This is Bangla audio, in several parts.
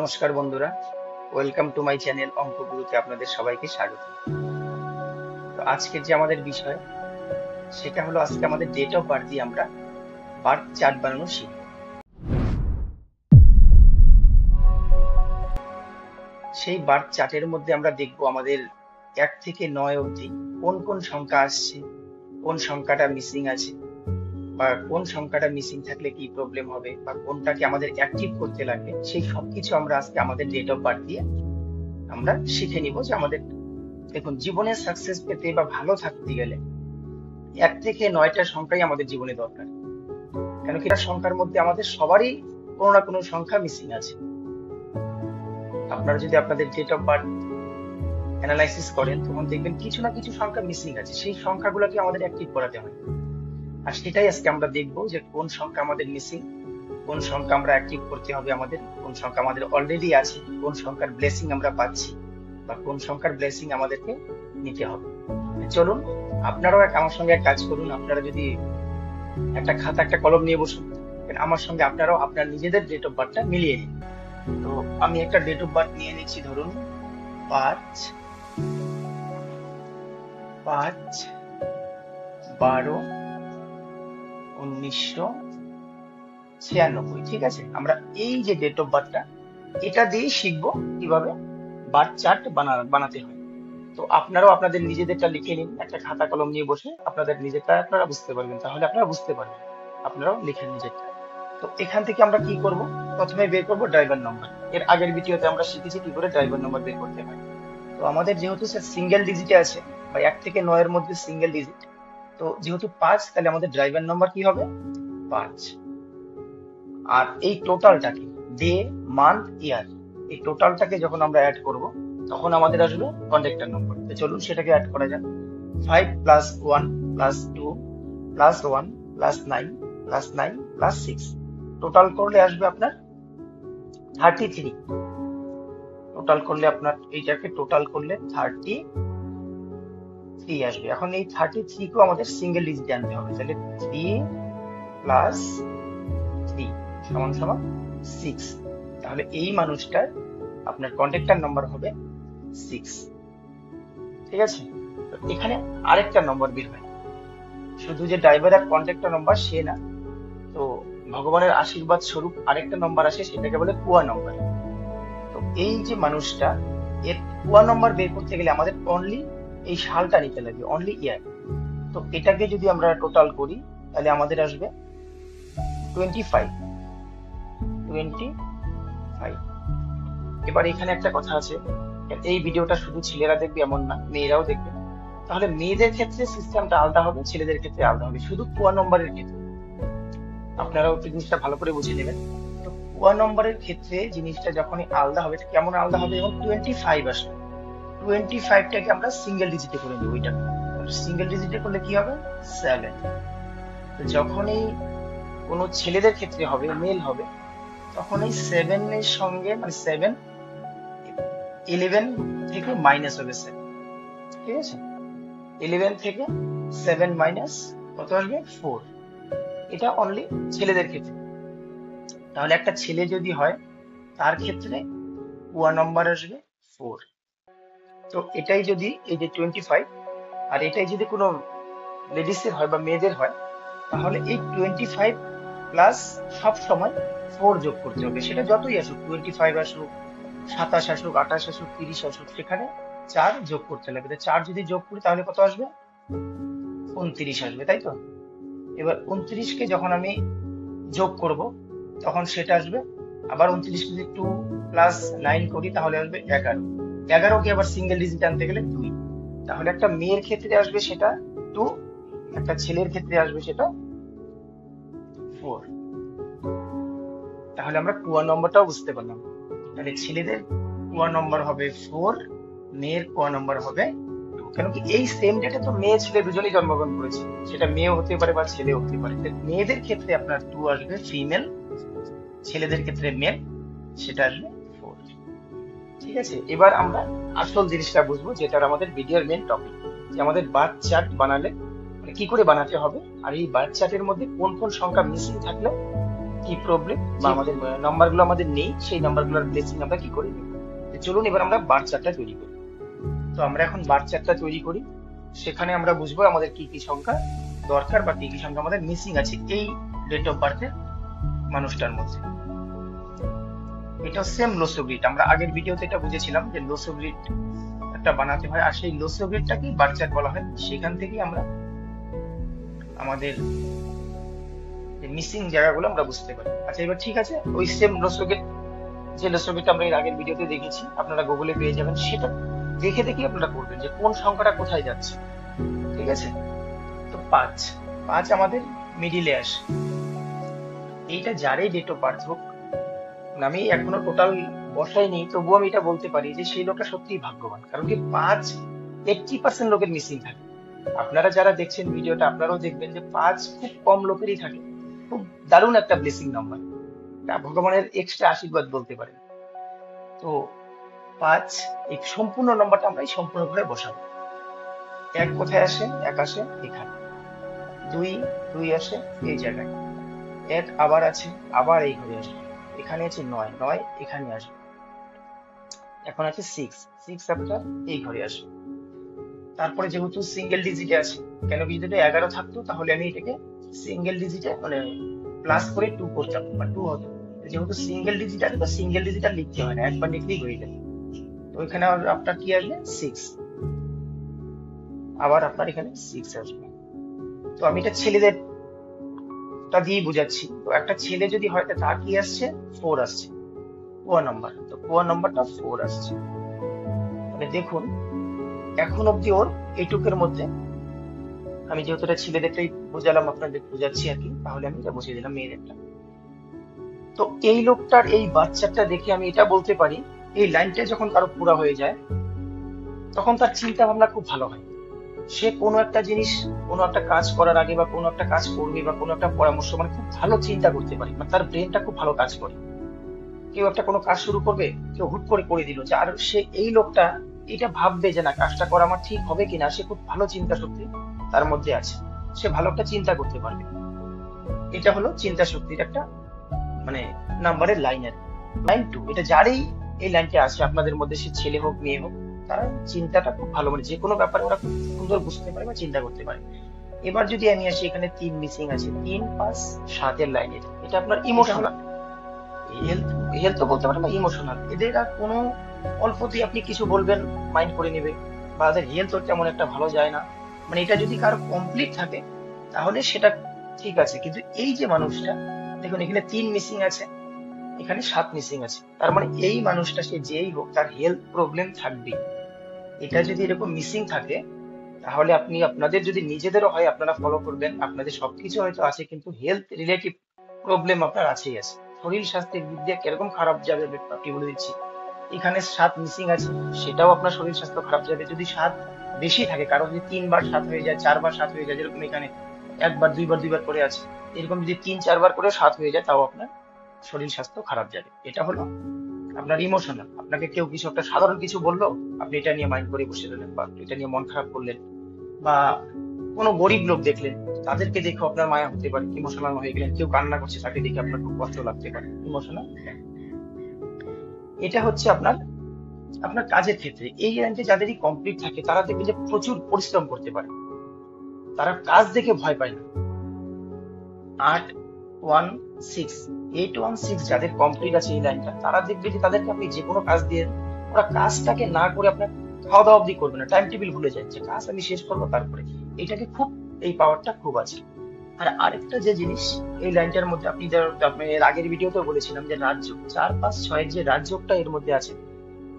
নমস্কার বন্ধুরা, ওয়েলকাম টু মাই চ্যানেল অঙ্ক গুরুতে আপনাদের সবাইকে স্বাগত। তো আজকের যে আমাদের বিষয় সেটা হলো আজকে আমাদের ডেট অফ বার্থ দিয়ে আমরা বার্থ চার্ট বানানো শিখব। সেই বার্থ চার্টের মধ্যে আমরা দেখব আমাদের 1 থেকে 9 অবধি কোন কোন সংখ্যা আসছে, কোন সংখ্যাটা মিসিং আছে, বা কোন সংখ্যাটা মিসিং থাকলে কি প্রবলেম হবে, বা কোনটাকে আমাদের অ্যাক্টিভ করতে লাগবে, সেই সবকিছু আমরা আজকে আমাদের ডেট অফ বার্থ দিয়ে আমরা শিখে নিব। যে আমাদের দেখুন, জীবনে সাকসেস পেতে বা ভালো থাকতে গেলে 1 থেকে 9টা সংখ্যাই আমাদের জীবনে দরকার। কেন কি এটা সংখ্যার মধ্যে আমাদের সবারই কোনো না কোনো সংখ্যা মিসিং আছে। আপনারা যদি আপনাদের ডেট অফ বার্থ অ্যানালাইসিস করেন তখন দেখবেন কিছু না কিছু সংখ্যা মিসিং আছে, সেই সংখ্যাগুলোকে আমাদের অ্যাক্টিভ করাতে হয়। আর সেটাই আজকে আমরা দেখবো যে কোন সংখ্যা আমাদের মিসিং, কোন সংখ্যা আমরা অ্যাক্টিভ করতে হবে আমাদের, কোন সংখ্যা আমাদের অলরেডি আছে, কোন সংখ্যার ব্লেসিং আমরা পাচ্ছি, বা কোন সংখ্যার ব্লেসিং আমাদেরকে নিতে হবে। চলুন আপনারাও আমার সঙ্গে এক কাজ করুন। আপনারা যদি একটা খাতা একটা কলম নিয়ে বসুন, আমার সঙ্গে আপনারাও আপনার নিজেদের ডেট অফ বার্থটা মিলিয়ে নিন। তো আমি একটা ডেট অফ বার্থ নিয়ে নিচ্ছি, ধরুন 5/12/1996। ঠিক আছে, আমরা এই যে ডেট অফ বার্থটা এটা দিয়েই শিখবো কিভাবে বার্থ চার্ট বানাতে হয়। তো আপনারাও আপনাদের নিজেদেরটা লিখে নিন, একটা খাতা কলম নিয়ে বসে আপনাদের নিজেরটা আপনারা বুঝতে পারবেন, তাহলে আপনারা বুঝতে পারবেন। আপনারাও লিখেন নিজেরটা। তো এখান থেকে আমরা কি করব, প্রথমে বের করব ড্রাইভার নম্বর। এর আগের ভিডিওতে আমরা শিখেছি কি করে ড্রাইভার নম্বর বের করতে হয়। তো আমাদের যেহেতু সিঙ্গেল ডিজিটে আছে, বা 1 থেকে 9 এর মধ্যে সিঙ্গেল ডিজিট, তো যেহেতু 5, তাহলে আমাদের ড্রাইভার নম্বর কি হবে 5। আর এই টোটালটাকে, ডে, মান্থ, ইয়ার, এই টোটালটাকে যখন আমরা অ্যাড করব তখন আমাদের আসবে কন্ডাক্টর নম্বর। তো চলুন সেটাকে অ্যাড করা যাক। 5 + 1 + 2 + 1 + 9 + 9 + 6, টোটাল করলে আসবে আপনার 33। টোটাল করলে আপনার এইটাকে টোটাল করলে 33 আসবে। এখন এই 33 কেও আমাদের সিঙ্গেল ডিজিটে আনতে হবে, তাহলে 3 + 3 = 6। তাহলে এই মানুষটার আপনার কন্ট্যাক্টর নাম্বার হবে 6। ঠিক আছে, তো এখানে আরেকটা নম্বর বের হয়, শুধু যে ড্রাইভার আর কন্ট্যাক্টর নাম্বার সে না, তো ভগবানের আশীর্বাদ স্বরূপ আরেকটা নম্বর আসে, সেটাকে বলে কুয়া নম্বর। তো এই যে মানুষটা, এর কুয়া নম্বর বের করতে গেলে আমাদের অনলি এই সালটা নিতে লাগবে, অনলি ইয়ার। তো এটাকে যদি আমরা টোটাল করি তাহলে আমাদের আসবে 25। এবার এখানে একটা কথা আছে, এই ভিডিওটা শুধু ছেলেরা দেখবে এমন না, মেয়েরাও দেখবে। তাহলে মেয়েদের ক্ষেত্রে সিস্টেমটা আলাদা হবে, ছেলেদের ক্ষেত্রে আলাদা হবে, শুধু কুয়া নম্বরের ক্ষেত্রে। আপনারাও জিনিসটা ভালো করে বুঝে নেবেন। তো কুয়া নম্বরের ক্ষেত্রে জিনিসটা যখনই আলাদা হবে, কেমন আলাদা হবে, এবং 25 আসবে, 25টাকে আমরা সিঙ্গেল ডিজিটে করে নেবো। এটা সিঙ্গেল ডিজিটে করলে কি হবে 7। তো যখনই কোনো ছেলেদের ক্ষেত্রে হবে, মেল হবে, তখন এই 7 এর সঙ্গে, মানে 7 11 থেকে মাইনাস হবে 7। ঠিক আছে, 11 থেকে 7 মাইনাস কত আসবে 4। এটা অনলি ছেলেদের ক্ষেত্রে। তাহলে একটা ছেলে যদি হয় তার ক্ষেত্রে কুয়া নম্বর আসবে 4। তো এটাই যদি এই যে 25, আর এটাই যদি কোনো লেডিসের হয় বা মেয়েদের হয়, তাহলে এই 25 প্লাস সব সময় 4 যোগ করতে হবে। সেটা যতই আসুক, 25 আসুক, 27 আসুক, 28 আসুক, 30 আসুক, সেখানে 4 যোগ করতে লাগবে। 4 যদি যোগ করি তাহলে কত আসবে 29 আসবে, তাই তো। এবার 29কে যখন আমি যোগ করব তখন সেটা আসবে আবার 29কে যদি 2 + 9 করি তাহলে আসবে 11। 11কে আবার সিঙ্গেল ডিজিট আনতে গেলে 2। তাহলে একটা মেয়ের ক্ষেত্রে আসবে সেটা 2, একটা ছেলের ক্ষেত্রে আসবে সেটা 4। তাহলে আমরা কুয়া নম্বরটাও বুঝতে পারলাম। তাহলে ছেলেদের কুয়া নম্বর হবে 4, মেয়ের কুয়া নম্বর হবে 2। কেন কি এই সেম ডেটে তো মেয়ে ছেলে দুজনেই জন্মগ্রহণ করেছে, সেটা মেয়েও হতে পারে বা ছেলেও হতে পারে। মেয়েদের ক্ষেত্রে আপনার 2 আসবে ফিমেল, ছেলেদের ক্ষেত্রে মেল, সেটা আসবে 4। ঠিক আছে, এবার আমরা আসল জিনিসটা বুঝবো, যেটা আমাদের ভিডিওর মেন টপিক, যে আমাদের বার্থ চার্ট বানালে কি করে বানাতে হবে, আর এই বার্থ চার্টের মধ্যে কোন কোন সংখ্যা মিসিং থাকলে কি প্রবলেম বা আমাদের নাম্বারগুলো আমাদের নেই, সেই নাম্বারগুলোর ব্লেসিং আমরা কি করে নেব। চলুন এবার আমরা বার চার্টটা তৈরি করি। তো আমরা এখন বার চার্টটা তৈরি করি, সেখানে আমরা বুঝবো আমাদের কি কি সংখ্যা দরকার বা কি কি সংখ্যা আমাদের মিসিং আছে এই ডেট অফ বার্থের মানুষটার মধ্যে। এটা সেম লোসো গ্রিড, আমরা আগের ভিডিওতে এটা বুঝেছিলাম যে লোসো গ্রিড একটা বানাতে হয়, আর সেই লোসো গ্রিডটাকেই বার চার্ট বলা হয়। সেখান থেকে আমরা আমাদের মিসিং জায়গাগুলো আমরা বুঝতে পারি। আচ্ছা এবার ঠিক আছে, ওই সেম লোসো গ্রিড, যে লোসো গ্রিডটা আমরা এর আগের ভিডিওতে দেখেছি, আপনারা গুগলে পেয়ে যাবেন, সেটা দেখে দেখে আপনারা করবেন যে কোন সংখ্যাটা কোথায় যাচ্ছে। ঠিক আছে, তো 5 আমাদের মিডিলে আসে। এইটা যারই ডেট অফ বার্থ হোক, আমি এখনো টোটাল বসাইনি, তবুও আমি এটা বলতে পারি যে সেই লোকটা সত্যিই ভাগ্যবান, কারণ কি 80% লোকের মিসিং থাকে। আপনারা যারা দেখছেন ভিডিওটা, আপনারাও দেখবেন যে 5 খুব কম লোকেরই থাকে। খুব দারুণ একটা ব্লেসিং নাম্বার, ভগবানের এক্সট্রা আশীর্বাদ বলতে পারেন। তো 5 এই সম্পূর্ণ নাম্বারটা আমরা এই সম্পূর্ণ ঘরে বসাবো। 1 কোথায় আসে? 1 আসে এখানে। 2 আসে এই জায়গায়। 1 আবার আছে, আবার এই ঘরে আসবে। এখানে আছে 9 এখানে আসবে। এখন আছে 6 আপনার এই ঘরে আসবে। তারপরে যেহেতু সিঙ্গেল ডিজিটে আছে, কেন কি যদি 11 থাকতো তাহলে আমি এটাকে সিঙ্গেল ডিজিটে মানে প্লাস করে 2 করতাম বা 2 হতো। যেহেতু সিঙ্গেল ডিজিট আছে, তো সিঙ্গেল ডিজিট আর লিখতে হয় না, একবার লিখলেই হয়ে যায়। তো এখানে আপনার কি আসবে? 6। আবার আপনার এখানে 6 আসবে। তো আমি এটা ছেলেদেরটা দিয়ে বুঝাচ্ছি। তো একটা ছেলে যদি হয় তার কি আসছে? 4 আসছে, কোয়া নাম্বার। তো কোয়া নাম্বারটা 4 আসছে। মানে দেখুন এখন অব্দি ওর এইটুকের মধ্যে, আমি যেহেতু এটা ছেলেদেরটাই বোঝালাম, আপনাদের বোঝাচ্ছি আর কি, তাহলে আমি এটা বুঝিয়ে দিলাম মেয়েদেরটা। তো এই লোকটার এই বাচ্চাটা দেখে আমি এটা বলতে পারি, এই লাইনটা যখন কারো পুরা হয়ে যায় তখন তার চিন্তা ভাবনা খুব ভালো হয়। সে কোনো একটা জিনিস, কোনো একটা কাজ করার আগে বা কোনো একটা কাজ করবে বা কোনো একটা পরামর্শ মানে খুব ভালো চিন্তা করতে পারে, মানে তার ব্রেনটা খুব ভালো কাজ করে। কেউ একটা কোনো কাজ শুরু করবে, কেউ হুট করে দিল, যে আর সে এই লোকটা এটা ভাববে যে না কাজটা করা আমার ঠিক হবে কিনা, সে খুব ভালো চিন্তা শক্তি তার মধ্যে আছে, সে ভালো একটা চিন্তা করতে পারবে। এটা হলো চিন্তা শক্তির একটা মানে নাম্বারের লাইনের লাইন 2। এটা যারই এই লাইনটা আছে আপনাদের মধ্যে, সে ছেলে হোক মেয়ে হোক, তারা চিন্তাটা খুব ভালো, মানে যে কোনো ব্যাপারে ওরা খুব সুন্দর বুঝতে পারে বা চিন্তা করতে পারে। এবার যদি আমি আসি, এখানে 3 মিসিং আছে, 3, 5, 7 এর লাইন। এটা আপনার ইমোশনাল হেলথ তো বলতে পারেন বা ইমোশনাল। এদের আর কোনো অল্পতেই আপনি কিছু বলবেন মাইন্ড করে নেবে, বা এদের হেলথ তেমন একটা ভালো যায় না। মানে এটা যদি কারো কমপ্লিট থাকে তাহলে সেটা ঠিক আছে, কিন্তু এই যে মানুষটা দেখুন এখানে 3 মিসিং আছে, এখানে 7 মিসিং আছে, তার মানে এই মানুষটা সে যেই হোক তার হেলথ প্রবলেম থাকবে। এটা যদি এরকম মিসিং থাকে তাহলে আপনি আপনাদের যদি নিজেদেরও হয় আপনারা ফলো করবেন, আপনাদের সবকিছু হয়তো আছে কিন্তু হেলথ রিলেটিভ প্রবলেম আপনার আছেই আছে। শরীর স্বাস্থ্যের দিক দিয়ে কিরকম খারাপ যাবে আপনি বলে দিচ্ছি। এখানে 7 মিসিং আছে, সেটাও আপনার শরীর স্বাস্থ্য খারাপ যাবে যদি 7 বেশি থাকে। কারো যদি 3 বার 7 হয়ে যায়, 4 বার 7 হয়ে যায়, যেরকম এখানে 1 বার 2 বার 2 বার করে আছে, এরকম যদি 3-4 বার করে 7 হয়ে যায় তাও আপনার শরীর স্বাস্থ্য খারাপ যাবে। এটা হলো আপনার ইমোশনাল। আপনাকে কেউ কিছু একটা সাধারণ কিছু বললো, আপনি এটা নিয়ে মাইন্ড করে বসে রইলেন বা এটা নিয়ে মন খারাপ করলেন, বা কোনো গরিব লোক দেখলেন তাদেরকে দেখে আপনার মায়া হতে পারে, ইমোশনাল হয়ে গেলেন। কেউ কান্না করছে তাকে দেখে আপনার খুব কষ্ট লাগতে পারে, ইমোশনাল। এটা হচ্ছে আপনার আপনার কাজের ক্ষেত্রে এই লাইনটা যাদেরই কমপ্লিট থাকে তারা দেখবেন যে প্রচুর পরিশ্রম করতে পারে, তারা কাজ দেখে ভয় পায় না। 816 যাদের কমপ্লিট আছে এই লাইনটা, তারা দেখবে যে তাদেরকে আপনি যে কোনো কাজ দিয়ে, ওরা কাজটাকে না করে আপনার খাওয়া দাওয়া অব্দি করবে না, টাইম টেবিল ভুলে যায় যে কাজ আমি শেষ করবো তারপরে। এটাকে খুব, এই পাওয়ারটা খুব আছে। আর আরেকটা যে জিনিস এই লাইনটার মধ্যে, আপনি এর আগের ভিডিওতে বলেছিলাম যে রাজযোগ 4, 5, 6 যে রাজযোগটা এর মধ্যে আছে,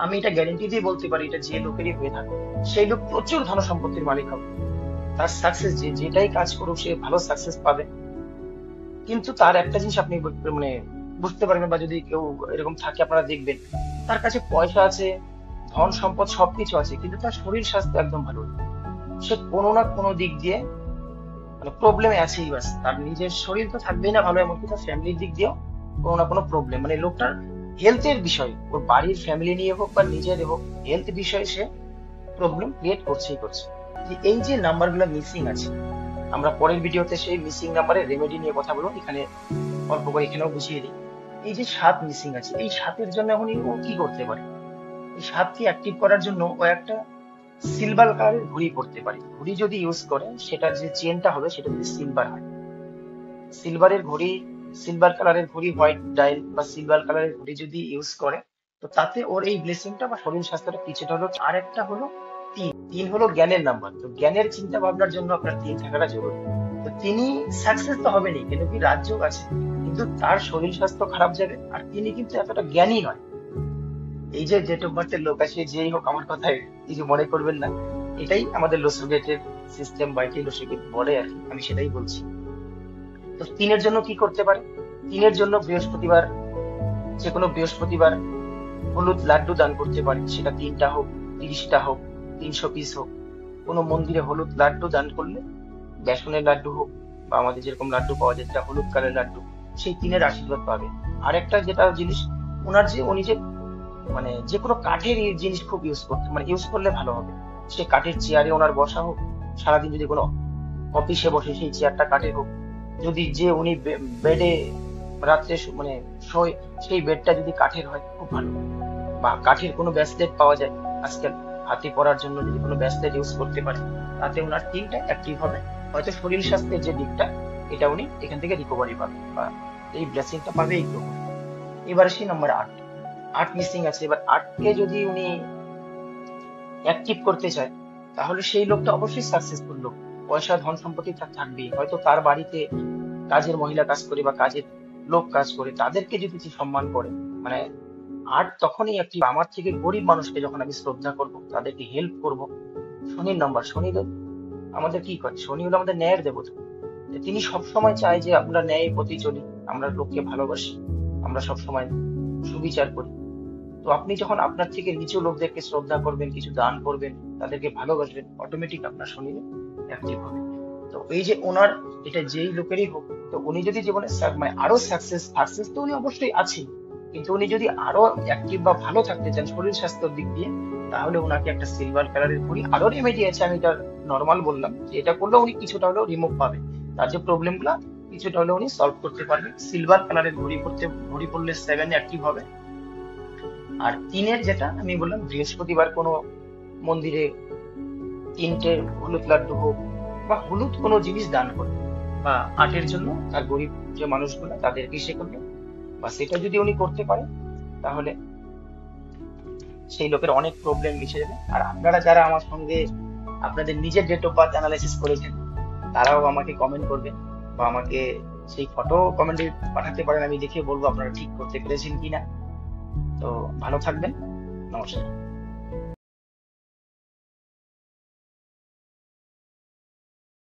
আমি এটা গ্যারেন্টি দিয়ে বলতে পারি এটা যে লোকেরই হয়ে থাকে সেই লোক প্রচুর ধন সম্পত্তির মালিক হবে। তার সাকসেস যেটাই কাজ করুক সে ভালো সাকসেস পাবে। কিন্তু তার একটা জিনিস আপনি মানে বুঝতে পারবেন, বা যদি কেউ এরকম থাকে আপনারা দেখবেন, তার কাছে পয়সা আছে, ধন সম্পদ সবকিছু আছে, কিন্তু তার শরীর স্বাস্থ্য একদম ভালো নেই। সে কোনো না কোনো দিক দিয়ে মানে প্রবলেমে আছেই। বাস তার নিজের শরীর তো থাকবেই না ভালো, এমনকি তার ফ্যামিলির দিক দিয়েও কোনো না কোনো প্রবলেম, মানে লোকটার হেলথের বিষয়, ওর বাড়ির ফ্যামিলি নিয়ে হোক বা নিজের হোক, হেলথ বিষয়ে সে প্রবলেম ক্রিয়েট করছেই করছে। যে এই যে নাম্বারগুলো মিসিং আছে, আমরা পরের ভিডিওতে সেই মিসিং নাম্বারের রেমেডি নিয়ে কথা বলবো। এখানে অল্প করে এখানেও বুঝিয়ে দিই। এই যে 7 মিসিং আছে, এই 7-এর জন্য এখন ও কি করতে পারে? এই 7কে অ্যাক্টিভ করার জন্য ও একটা সিলভার কালারের ঘড়ি পড়তে পারে। ঘড়ি যদি ইউজ করে, সেটার যে চেনটা হবে সেটা যদি সিলভার হয়, সিলভারের ঘড়ি, সিলভার কালারের ঘড়ি, হোয়াইট ডায়াল বা সিলভার কালারের ঘড়ি যদি ইউজ করে, তো তাতে ওর এই ব্লেসিংটা বা শরীর স্বাস্থ্যটা কিছুটা হলো। আর একটা হলো 3 হলো জ্ঞানের নাম্বার। তো জ্ঞানের চিন্তা ভাবনার জন্য আপনার 3 থাকাটা জরুরি। তো তিনি সাকসেস তো হবেনই, কিন্তু কি রাজ্য আছে, কিন্তু তার শরীর স্বাস্থ্য খারাপ যাবে, আর তিনি কিন্তু এতটা জ্ঞানী নয়। এই যে ডেট অফ বার্থের লোক আছে, যেই হোক আমার কথায় কিছু মনে করবেন না, এটাই আমাদের লোসোগেটের সিস্টেম বা এটাই লোসোগেট বলে আর কি, আমি সেটাই বলছি। তো 3-এর জন্য কি করতে পারে? 3-এর জন্য বৃহস্পতিবার, যে কোনো বৃহস্পতিবার হলুদ লাড্ডু দান করতে পারে। সেটা 3টা হোক, 30টা হোক, 300 পিস হোক। কোনো মন্দিরে হলুদ লাড্ডু দান করলে, বেসনের লাড্ডু হোক বা আমাদের যেরকম লাড্ডু পাওয়া যায় যেটা হলুদ কালারের লাড্ডু, সেই 3-এর আশীর্বাদ পাবে। আরেকটা যেটা জিনিস, উনি যে মানে যে কোনো কাঠের এই জিনিস খুব ইউজ করতে, মানে ইউজ করলে ভালো হবে। সে কাঠের চেয়ারে ওনার বসা হোক, সারাদিন যদি কোনো অফিসে বসে সেই চেয়ারটা কাঠের হোক, যদি যে উনি বেডে রাত্রে মানে শোয়, সেই বেডটা যদি কাঠের হয় খুব ভালো। বা কাঠের কোনো ব্রেসলেট পাওয়া যায় আজকাল, হাতে পরার জন্য যদি কোনো ব্রেসলেট ইউজ করতে পারে, তাতে ওনার টিমটা অ্যাক্টিভ হবে। হয়তো শরীর স্বাস্থ্যের যে দিকটা, এটা উনি এখান থেকে রিকভারি পাবে বা এই ব্লেসিংটা পাবে এই গ্রহ। এবার আসি নাম্বার 8 মিসিং আছে। এবার 8কে যদি উনি অ্যাক্টিভ করতে চায়, তাহলে সেই লোকটা অবশ্যই সাকসেসফুল লোক। পয়সা ধন সম্পত্তি তার থাকবেই। হয়তো তার বাড়িতে কাজের মহিলা কাজ করে বা কাজের লোক কাজ করে, তাদেরকে যদি সে সম্মান করে, মানে 8 তখনই অ্যাক্টিভ। আমার থেকে গরিব মানুষকে যখন আমি শ্রদ্ধা করব, তাদেরকে হেল্প করব। শনির নাম্বার, শনিদেব আমাদের কি করে? শনি হলো আমাদের ন্যায়ের দেবতা। তিনি সবসময় চায় যে আমরা ন্যায়ের পথে চলি, আমরা লোককে ভালোবাসি, আমরা সবসময় সুবিচার করি। তো আপনি যখন আপনার থেকে নিচু লোকদেরকে শ্রদ্ধা করবেন, কিছু দান করবেন, তাদেরকে ভালোবাসবেন, অটোমেটিক আপনার শনি অ্যাক্টিভ হবে। তো এই যে ওনার, এটা যেই লোকেরই হোক, তো উনি যদি জীবনে মানে আরো সাকসেস তো উনি অবশ্যই আছেন, কিন্তু উনি যদি আরো অ্যাক্টিভ বা ভালো থাকতে চান শরীর স্বাস্থ্যের দিক দিয়ে, তাহলে ওনাকে একটা সিলভার কালারের ঘড়ি, আরো রেমেডি আছে, আমি এটা নর্মাল বললাম যে এটা করলে উনি কিছুটা হলেও রিমুভ পাবে, তার যে প্রবলেম গুলা কিছুটা হলেও উনি সলভ করতে পারবেন। সিলভার কালারের ঘড়ি পড়লে 7 অ্যাক্টিভ হবে। আর 3-এর যেটা আমি বললাম, বৃহস্পতিবার কোনো মন্দিরে 3টে হলুদ লাড্ডু হোক বা হলুদ কোনো জিনিস দান করবে, বা 8-এর জন্য তার গরিব যে মানুষগুলো তাদেরকে সে করবে, বা সেটা যদি উনি করতে পারে, তাহলে সেই লোকের অনেক প্রবলেম মিশে যাবে। আর আপনারা যারা আমার সঙ্গে আপনাদের নিজের ডেট অফ বার্থ অ্যানালাইসিস করেছেন, তারাও আমাকে কমেন্ট করবেন বা আমাকে সেই ফটো কমেন্টে পাঠাতে পারেন, আমি দেখে বলবো আপনারা ঠিক করতে পেরেছেন কিনা। তো ভালো থাকবেন, নমস্কার।